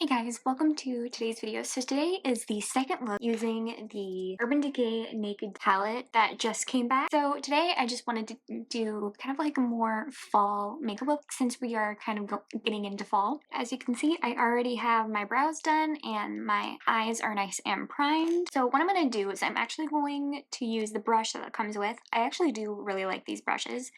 Hey guys, welcome to today's video. So today is the second look using the Urban Decay Naked palette that just came back. So today I just wanted to do kind of like a more fall makeup look since we are kind of getting into fall. As you can see, I already have my brows done and my eyes are nice and primed. So what I'm going to do is I'm actually going to use the brush that it comes with. I actually do really like these brushes.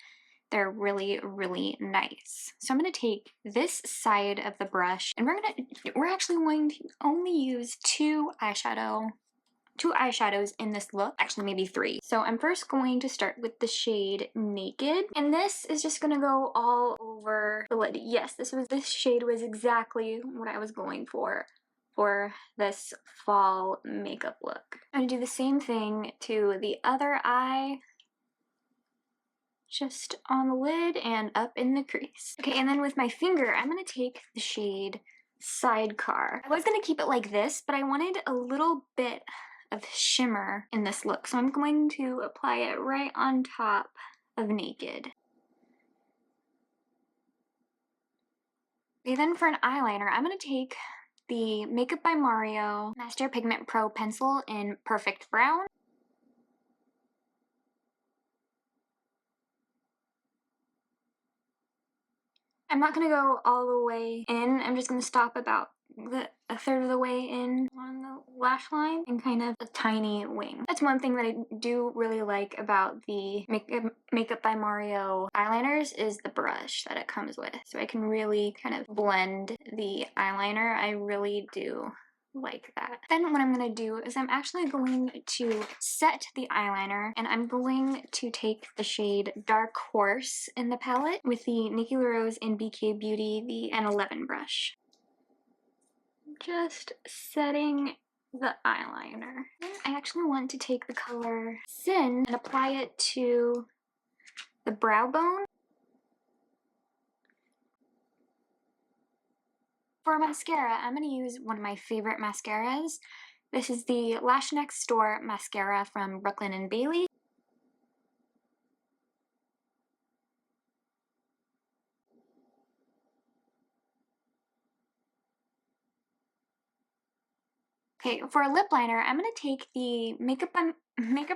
They're really, really nice. So I'm going to take this side of the brush and we're actually going to only use two eyeshadows in this look, actually maybe three. So I'm first going to start with the shade Naked, and this is just gonna go all over the lid. Yes, this shade was exactly what I was going for this fall makeup look. I'm gonna do the same thing to the other eye, just on the lid and up in the crease. Okay, and then with my finger, I'm gonna take the shade Sidecar. I was gonna keep it like this, but I wanted a little bit of shimmer in this look, so I'm going to apply it right on top of Naked. Okay, then for an eyeliner, I'm gonna take the Makeup by Mario Mascara Pigment Pro pencil in Perfect Brown. I'm not going to go all the way in. I'm just going to stop about a third of the way in on the lash line and kind of a tiny wing. That's one thing that I do really like about the Makeup by Mario eyeliners is the brush that it comes with. So I can really kind of blend the eyeliner. I really do like that. Then what I'm going to do is I'm actually going to set the eyeliner, and I'm going to take the shade Dark Horse in the palette with the Nikki and BK Beauty, the N11 brush. Just setting the eyeliner. I actually want to take the color Sin and apply it to the brow bone. For mascara, I'm going to use one of my favorite mascaras. This is the Lash Next Store mascara from Brooklyn and Bailey. Okay, for a lip liner, I'm going to take the Makeup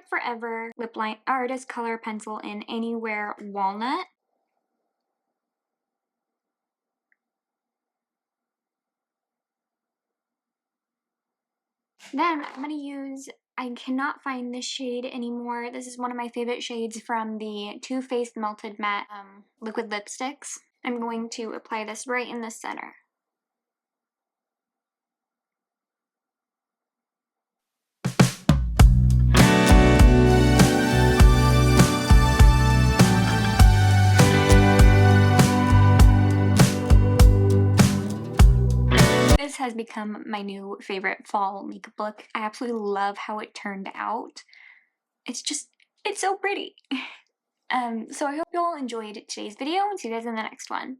Forever lip line artist color pencil in Anywhere Walnut. Then I'm going to use, I cannot find this shade anymore. This is one of my favorite shades from the Too Faced Melted Matte liquid lipsticks. I'm going to apply this right in the center. This has become my new favorite fall makeup look. I absolutely love how it turned out. It's so pretty. So I hope you all enjoyed today's video and see you guys in the next one.